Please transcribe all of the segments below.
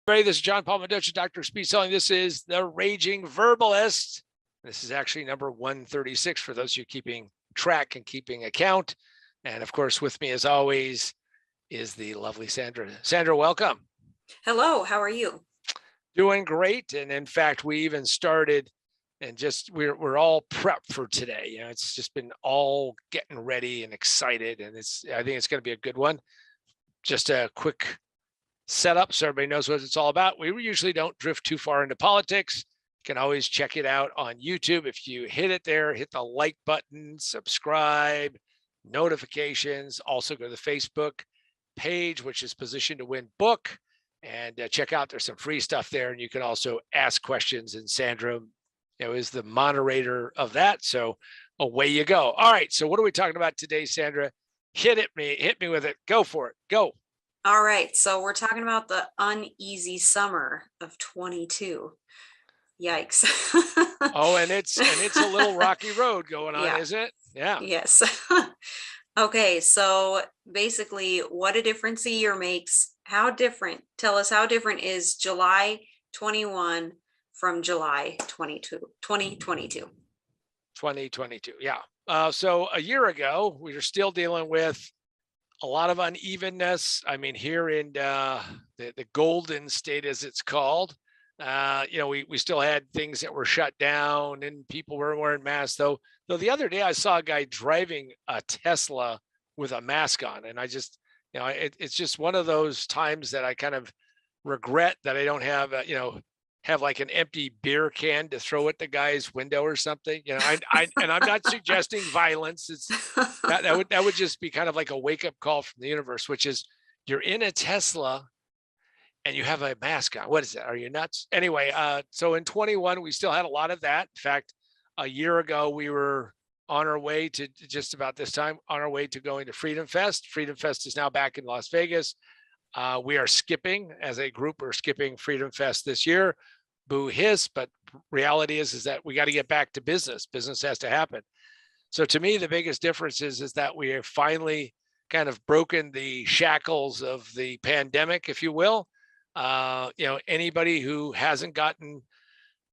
This is John Paul Mendoza, Dr. Speed Selling. This is the Raging Verbalist. This is actually number 136 for those of you keeping track and keeping account. And of course, with me as always is the lovely Sandra. Sandra, welcome. Hello, how are you? Doing great. And in fact, we even started and just we're all prepped for today. You know, it's just been all getting ready and excited. And I think it's going to be a good one. Just a quick setup so everybody knows what it's all about. We usually don't drift too far into politics. You can always check it out on YouTube. If you hit it there, hit the like button, subscribe, notifications. Also go to the Facebook page, which is Position to Win book, and check out. There's some free stuff there, and you can also ask questions. And Sandra, is the moderator of that. So away you go. All right. So what are we talking about today, Sandra? Hit me with it. Go for it. Go. All right, so we're talking about the uneasy summer of 22. Yikes. Oh, and it's a little rocky road going on, isn't it? Yeah. Yes. Okay, so basically what a difference a year makes. Tell us how different is July 21 from July 2022. 2022, yeah. So a year ago, we were still dealing with a lot of unevenness. I mean, here in the Golden State, as it's called, we still had things that were shut down and people weren't wearing masks. Though the other day I saw a guy driving a Tesla with a mask on, and I just, it's just one of those times that I kind of regret that I don't have, have like an empty beer can to throw at the guy's window or something. And I'm not suggesting violence. It's that would just be kind of like a wake up call from the universe, which is you're in a Tesla and you have a mask on. What is that? Are you nuts? Anyway, so in 21, we still had a lot of that. In fact, a year ago, we were on our way to just about this time on our way to going to Freedom Fest. Freedom Fest is now back in Las Vegas. We are skipping as a group. We're skipping Freedom Fest this year. Boo hiss, but reality is that we got to get back to business. Business has to happen. So to me, the biggest difference is that we have finally kind of broken the shackles of the pandemic, if you will. Anybody who hasn't gotten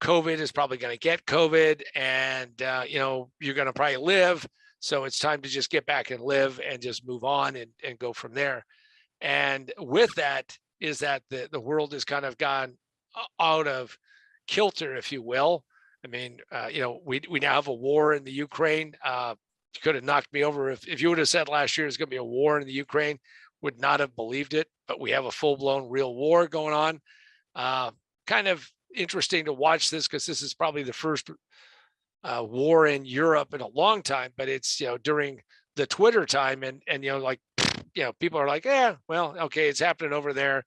COVID is probably going to get COVID, and you're going to probably live. So it's time to just get back and live and just move on and go from there. And with that is that the world has kind of gone out of kilter, if you will. I mean, we now have a war in the Ukraine. You could have knocked me over if you would have said last year there's going to be a war in the Ukraine, would not have believed it. But we have a full-blown real war going on. Kind of interesting to watch this because this is probably the first war in Europe in a long time. But it's during the Twitter time, and people are like, yeah, well, okay, it's happening over there.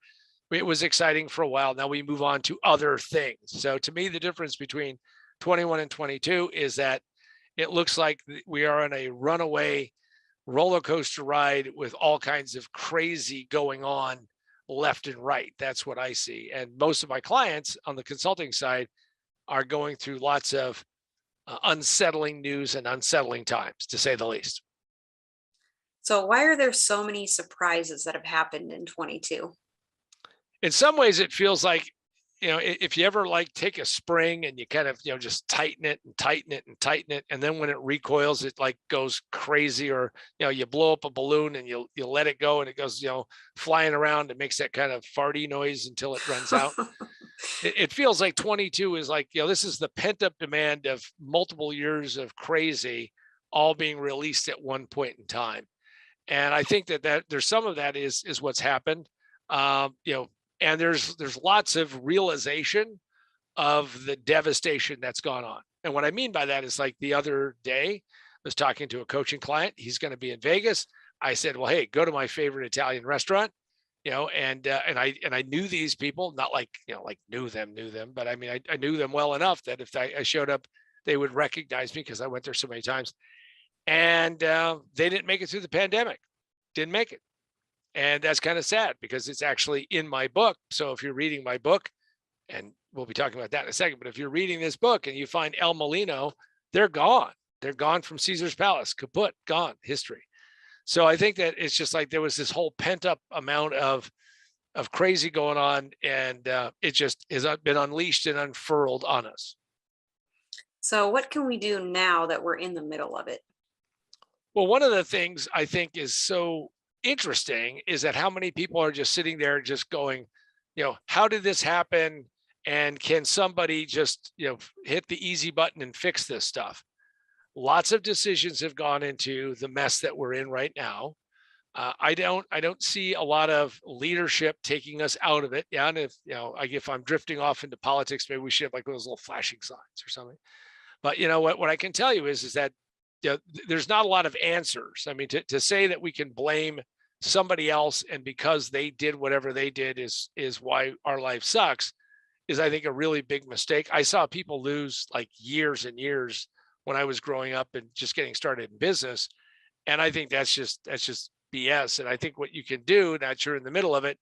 It was exciting for a while. Now we move on to other things. So to me, the difference between 21 and 22 is that it looks like we are on a runaway roller coaster ride with all kinds of crazy going on left and right. That's what I see. And most of my clients on the consulting side are going through lots of unsettling news and unsettling times, to say the least. So why are there so many surprises that have happened in 22? In some ways, it feels like, if you ever take a spring and you kind of, just tighten it and tighten it and tighten it. And then when it recoils, it goes crazy, or, you blow up a balloon and you let it go and it goes, flying around and makes that kind of farty noise until it runs out. It feels like 22 is this is the pent up demand of multiple years of crazy all being released at one point in time. And I think that there's some of that is what's happened. And there's lots of realization of the devastation that's gone on. And what I mean by that is the other day, I was talking to a coaching client. He's going to be in Vegas. I said, well, hey, go to my favorite Italian restaurant, and I knew these people, not knew them, but I mean, I knew them well enough that if I showed up, they would recognize me because I went there so many times. And they didn't make it through the pandemic, didn't make it. And that's kind of sad because it's actually in my book. So if you're reading my book, and we'll be talking about that in a second, but if you're reading this book and you find El Molino, they're gone. They're gone from Caesar's Palace, kaput, gone, history. So I think that it's just there was this whole pent up amount of of crazy going on, and it just has been unleashed and unfurled on us. So what can we do now that we're in the middle of it? Well, one of the things I think is so interesting is that how many people are just sitting there just going, how did this happen? And can somebody just, hit the easy button and fix this stuff? Lots of decisions have gone into the mess that we're in right now. I don't see a lot of leadership taking us out of it. Yeah, and if I'm drifting off into politics, maybe we should have like those little flashing signs or something. But what I can tell you is that there's not a lot of answers. I mean, to say that we can blame somebody else and because they did whatever they did is why our life sucks is, I think, a really big mistake. I saw people lose like years and years when I was growing up and just getting started in business, and I think that's just BS. And I think what you can do now that you're in the middle of it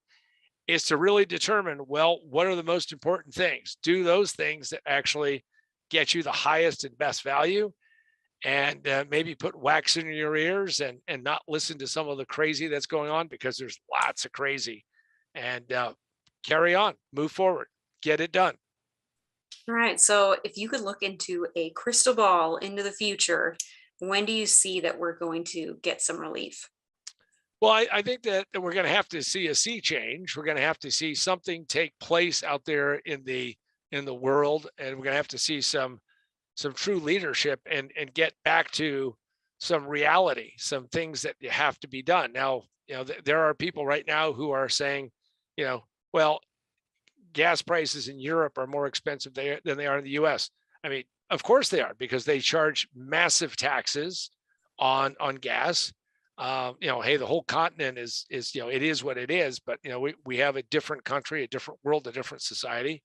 is to really determine, well, what are the most important things? Do those things that actually get you the highest and best value, and maybe put wax in your ears and not listen to some of the crazy that's going on, because there's lots of crazy, and carry on, move forward, get it done. All right. So if you could look into a crystal ball into the future, when do you see that we're going to get some relief? Well, I think that we're going to have to see a sea change. We're going to have to see something take place out there in the world, and we're going to have to see some true leadership and get back to some reality, some things that have to be done. Now, there are people right now who are saying, well, gas prices in Europe are more expensive there than they are in the US. I mean, of course they are, because they charge massive taxes on gas. Hey, the whole continent is it is what it is, but we have a different country, a different world, a different society.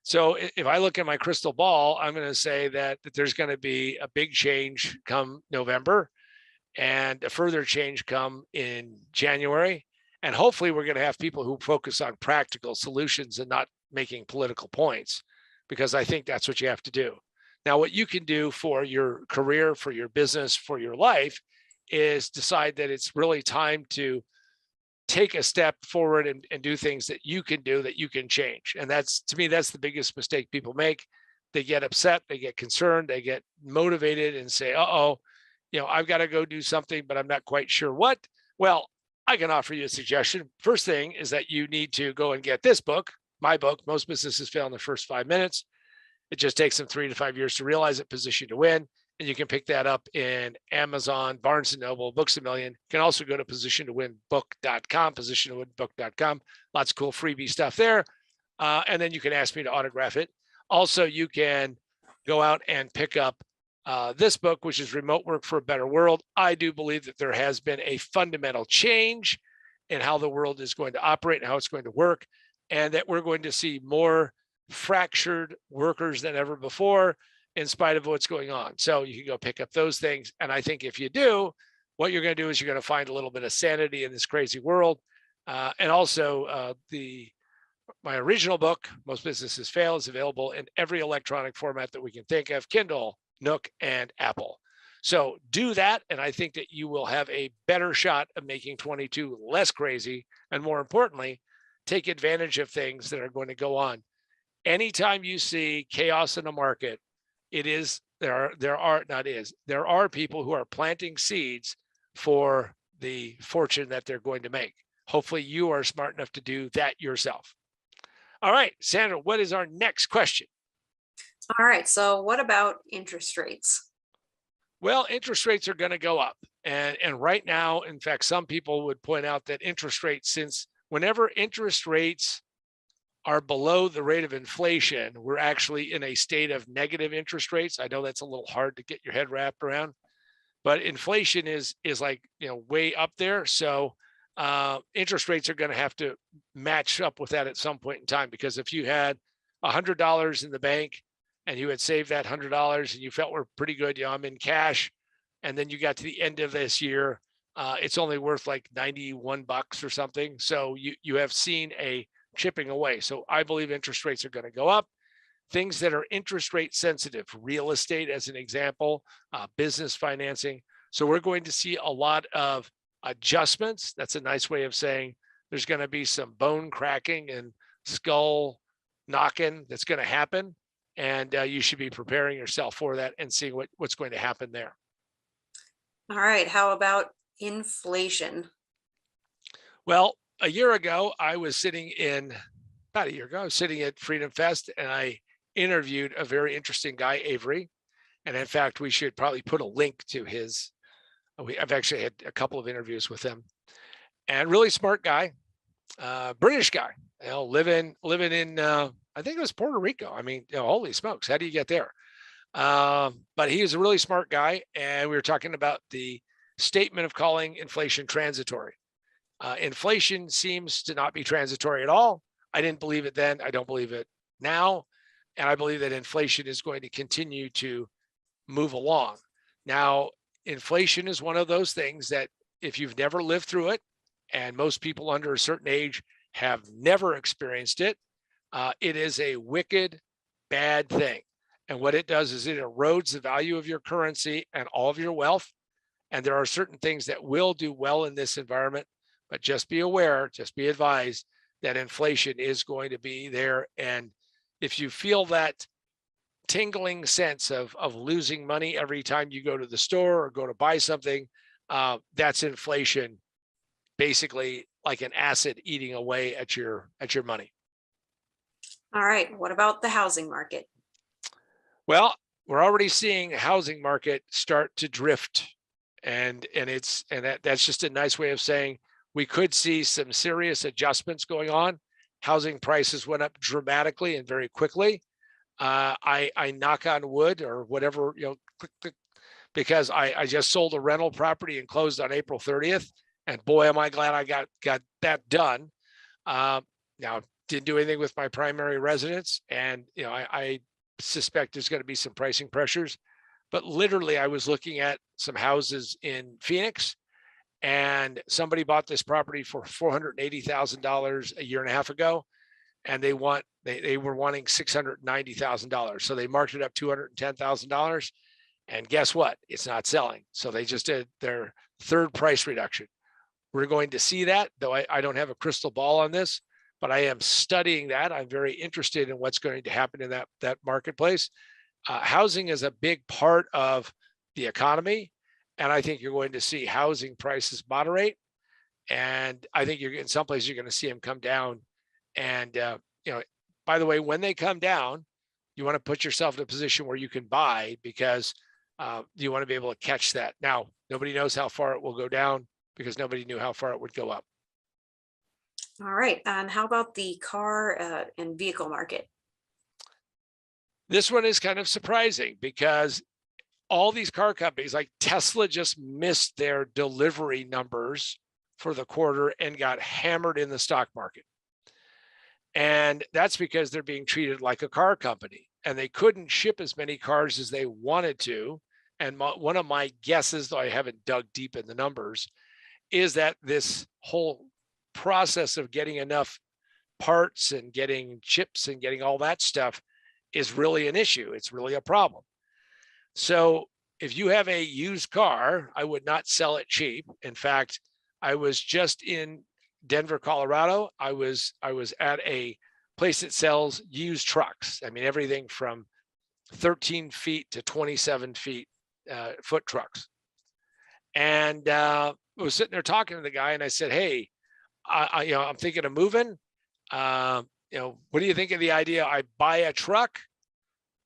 So if I look at my crystal ball, I'm going to say that there's going to be a big change come November, and a further change come in January. And hopefully we're going to have people who focus on practical solutions and not making political points, because I think that's what you have to do. Now, what you can do for your career, for your business, for your life is decide that it's really time to take a step forward and do things that you can do, that you can change. And that's, to me, that's the biggest mistake people make. They get upset, they get concerned, they get motivated and say, uh-oh, I've got to go do something, but I'm not quite sure what. Well, I can offer you a suggestion. First thing is that you need to go and get this book, my book, Most Businesses Fail in the First 5 Minutes. It just takes them 3 to 5 years to realize it, Position to Win. And you can pick that up in Amazon, Barnes and Noble, Books a Million. You can also go to positiontowinbook.com, positiontowinbook.com. Lots of cool freebie stuff there. And then you can ask me to autograph it. Also, you can go out and pick up this book, which is Remote Work for a Better World. I do believe that there has been a fundamental change in how the world is going to operate and how it's going to work, and that we're going to see more fractured workers than ever before, in spite of what's going on. So you can go pick up those things. And I think if you do, what you're going to do is you're going to find a little bit of sanity in this crazy world. And also my original book, Most Businesses Fail, is available in every electronic format that we can think of: Kindle, Nook, and Apple. So do that. And I think that you will have a better shot of making 22 less crazy. And more importantly, take advantage of things that are going to go on. Anytime you see chaos in a market, there are people who are planting seeds for the fortune that they're going to make. Hopefully you are smart enough to do that yourself. All right, Sandra, what is our next question? All right. So what about interest rates? Well, interest rates are going to go up. And right now, in fact, some people would point out that interest rates, since whenever interest rates are below the rate of inflation, we're actually in a state of negative interest rates. I know that's a little hard to get your head wrapped around, but inflation is like, way up there. So interest rates are going to have to match up with that at some point in time, because if you had $100 in the bank and you had saved that $100 and you felt were pretty good, I'm in cash, and then you got to the end of this year, it's only worth like $91 or something. So you have seen a chipping away. So I believe interest rates are going to go up. Things that are interest rate sensitive, real estate as an example, business financing. So we're going to see a lot of adjustments. That's a nice way of saying There's going to be some bone cracking and skull knocking that's going to happen. And you should be preparing yourself for that and seeing what's going to happen there. All right. How about inflation? Well, a year ago, I was sitting in, about a year ago, I was sitting at Freedom Fest and I interviewed a very interesting guy, Avery. And in fact, we should probably put a link to his. I've actually had a couple of interviews with him, and really smart guy, British guy, living in I think it was Puerto Rico. I mean, holy smokes, how do you get there? But he was a really smart guy, and we were talking about the statement of calling inflation transitory. Inflation seems to not be transitory at all. I didn't believe it then. I don't believe it now. And I believe that inflation is going to continue to move along. Now, inflation is one of those things that if you've never lived through it, and most people under a certain age have never experienced it, it is a wicked, bad thing. And what it does is it erodes the value of your currency and all of your wealth. And there are certain things that will do well in this environment, but just be aware, just be advised that inflation is going to be there. And if you feel that tingling sense of losing money every time you go to the store or go to buy something, that's inflation, basically like an acid eating away at your money. All right. What about the housing market? Well, we're already seeing the housing market start to drift, and that's just a nice way of saying we could see some serious adjustments going on. Housing prices went up dramatically and very quickly. I knock on wood or whatever, click, click, because I just sold a rental property and closed on April 30th. And boy, am I glad I got that done. Now, didn't do anything with my primary residence. And, I suspect there's going to be some pricing pressures. But literally, I was looking at some houses in Phoenix, and somebody bought this property for $480,000 a year and a half ago. And they were wanting $690,000. So they marked it up $210,000. And guess what? It's not selling. So they just did their third price reduction. We're going to see that, though I don't have a crystal ball on this, but I am studying that. I'm very interested in what's going to happen in that marketplace. Housing is a big part of the economy. And I think you're going to see housing prices moderate. And I think in some places you're going to see them come down. And, by the way, when they come down, you want to put yourself in a position where you can buy, because you want to be able to catch that. Now, nobody knows how far it will go down because nobody knew how far it would go up. All right. And how about the car and vehicle market? This one is kind of surprising because all these car companies like Tesla just missed their delivery numbers for the quarter and got hammered in the stock market. And that's because they're being treated like a car company, and they couldn't ship as many cars as they wanted to. And one of my guesses, though I haven't dug deep in the numbers, is that this whole process of getting enough parts and getting chips and getting all that stuff is really an issue. It's really a problem. So if you have a used car, I would not sell it cheap. In fact, I was just in Denver, Colorado. I was at a place that sells used trucks. I mean, everything from 13 feet to 27 feet foot trucks. And I was sitting there talking to the guy, and I said, "Hey, I'm thinking of moving. What do you think of the idea? I buy a truck,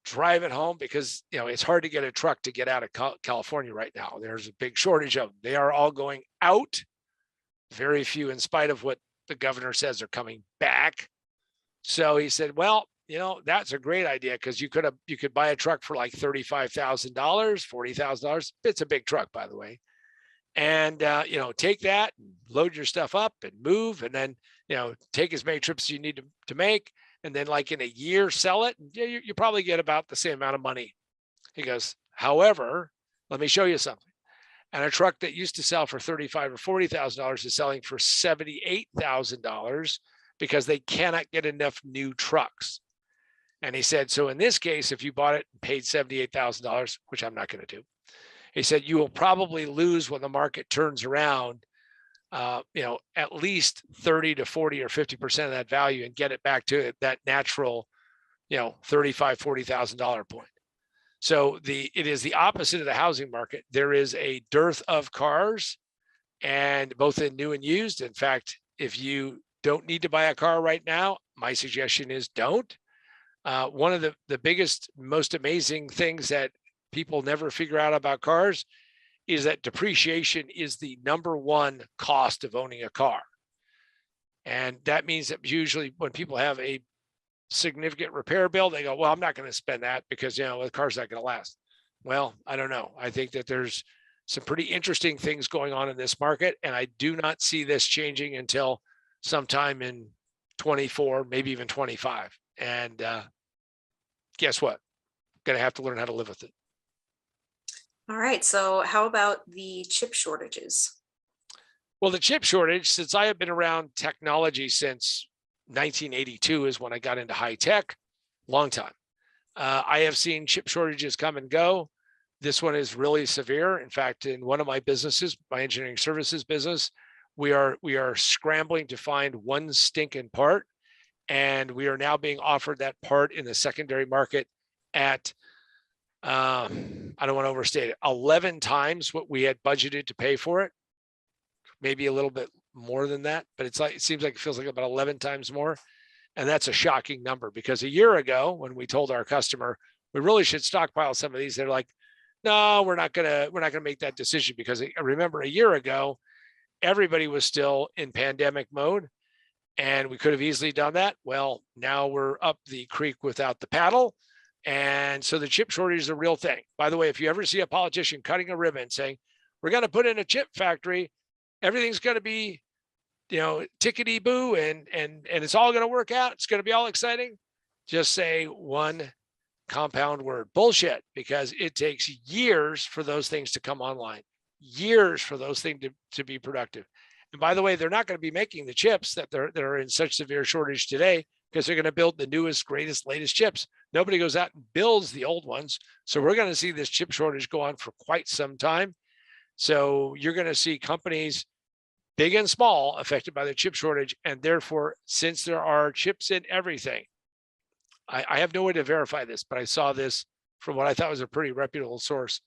drive it home, because it's hard to get a truck to get out of California right now. There's a big shortage of them. They are all going out. Very few, in spite of what the governor says, are coming back." So he said, "Well, that's a great idea, because you could buy a truck for like $35,000, $40,000. It's a big truck, by the way. And take that, and load your stuff up and move, and then take as many trips as you need to make, and then like in a year sell it. And you probably get about the same amount of money." He goes, "However, let me show you something. And a truck that used to sell for $35,000 or $40,000 is selling for $78,000 because they cannot get enough new trucks." And he said, "So in this case, if you bought it and paid $78,000, which I'm not going to do," he said, "you will probably lose when the market turns around at least 30 to 40 or 50% of that value and get it back to that natural, $35,000-$40,000 point. So it is the opposite of the housing market. There is a dearth of cars, and both in new and used. In fact, if you don't need to buy a car right now, my suggestion is don't. One of the biggest, most amazing things that people never figure out about cars is that depreciation is the number one cost of owning a car. And that means that usually when people have a significant repair bill, they go, well, I'm not going to spend that because, the car's not going to last. Well, I don't know. I think that there's some pretty interesting things going on in this market, and I do not see this changing until sometime in 24, maybe even 25. And guess what? Going to have to learn how to live with it. All right. So how about the chip shortages? Well, the chip shortage, since I have been around technology since 1982 is when I got into high tech, long time. I have seen chip shortages come and go. This one is really severe. In fact, in one of my businesses, my engineering services business, we are scrambling to find one stinking part, and we are now being offered that part in the secondary market at I don't want to overstate it, 11 times what we had budgeted to pay for it. Maybe a little bit more than that, but it seems like it feels like about 11 times more. And that's a shocking number, because a year ago, when we told our customer we really should stockpile some of these, they're like, no, we're not gonna make that decision, because I remember a year ago, everybody was still in pandemic mode and we could have easily done that. Well, now we're up the creek without the paddle. And so the chip shortage is a real thing. By the way, if you ever see a politician cutting a ribbon saying, we're going to put in a chip factory, everything's going to be, tickety boo, and it's all going to work out, it's going to be all exciting, just say one compound word: bullshit, because it takes years for those things to come online, years for those things to be productive. And by the way, they're not going to be making the chips that are in such severe shortage today, because they're going to build the newest, greatest, latest chips. Nobody goes out and builds the old ones. So we're going to see this chip shortage go on for quite some time. So you're going to see companies, big and small, affected by the chip shortage. And therefore, since there are chips in everything, I have no way to verify this, but I saw this from what I thought was a pretty reputable source.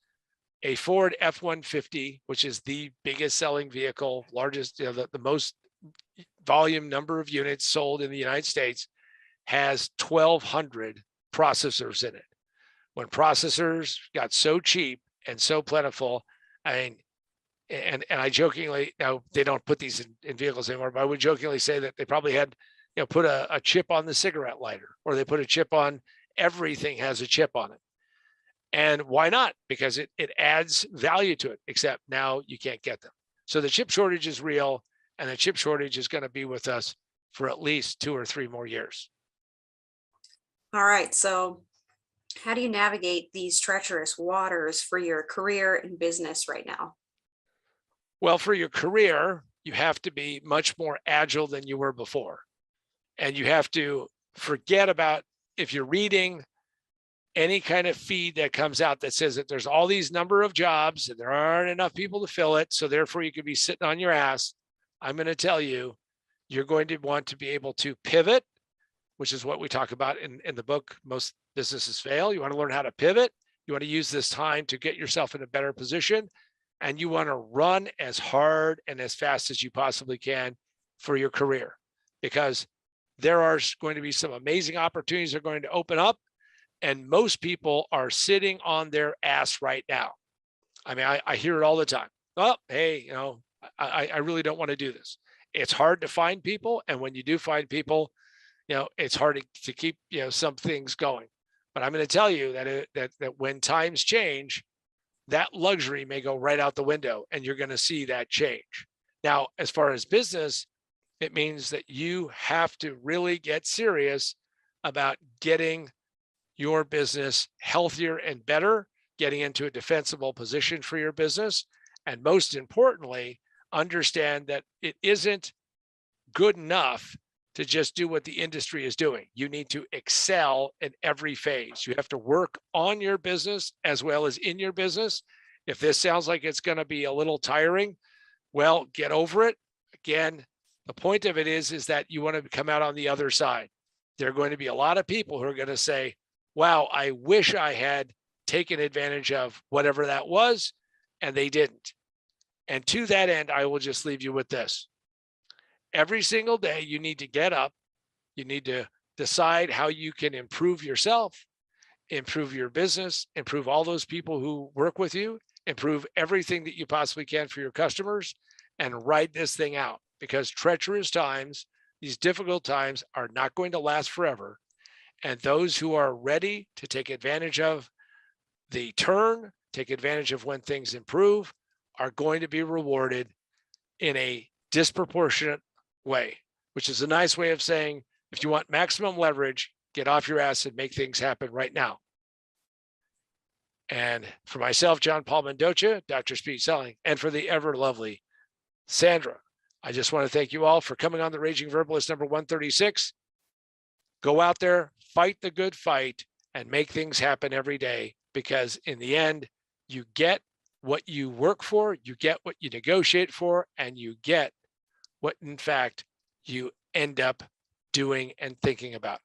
A Ford F-150, which is the biggest selling vehicle, largest, the most volume number of units sold in the United States, has 1,200 processors in it. When processors got so cheap and so plentiful, and I jokingly, now they don't put these in vehicles anymore, but I would jokingly say that they probably had, put a chip on the cigarette lighter, or they put a chip on, everything has a chip on it. And why not? Because it adds value to it, except now you can't get them. So the chip shortage is real, and the chip shortage is going to be with us for at least 2 or 3 more years. All right. So how do you navigate these treacherous waters for your career and business right now? Well, for your career, you have to be much more agile than you were before. And you have to forget about, if you're reading any kind of feed that comes out that says that there's all these number of jobs and there aren't enough people to fill it, so therefore you could be sitting on your ass. I'm going to tell you, you're going to want to be able to pivot, which is what we talk about in the book, Most Businesses Fail. You want to learn how to pivot. You want to use this time to get yourself in a better position. And you want to run as hard and as fast as you possibly can for your career, because there are going to be some amazing opportunities that are going to open up. And most people are sitting on their ass right now. I mean, I hear it all the time. Well, hey, I really don't want to do this. It's hard to find people. And when you do find people, it's hard to keep, some things going. But I'm going to tell you that when times change, that luxury may go right out the window, and you're going to see that change. Now, as far as business, it means that you have to really get serious about getting your business healthier and better, getting into a defensible position for your business. And most importantly, understand that it isn't good enough to just do what the industry is doing. You need to excel in every phase. You have to work on your business as well as in your business. If this sounds like it's going to be a little tiring, well, get over it. again, the point of it is that you want to come out on the other side. There are going to be a lot of people who are going to say, wow, I wish I had taken advantage of whatever that was, and they didn't. And to that end, I will just leave you with this. Every single day, you need to get up. You need to decide how you can improve yourself, improve your business, improve all those people who work with you, improve everything that you possibly can for your customers, and ride this thing out, because treacherous times, these difficult times, are not going to last forever. And those who are ready to take advantage of the turn, take advantage of when things improve, are going to be rewarded in a disproportionate way, which is a nice way of saying, if you want maximum leverage, get off your ass and make things happen right now. And for myself, John Paul Mendoza, Dr. Speed Selling, and for the ever lovely Sandra, I just want to thank you all for coming on the Raging Verbalist number 136. Go out there, fight the good fight, and make things happen every day, because in the end, you get what you work for, you get what you negotiate for, and you get what, in fact, you end up doing and thinking about.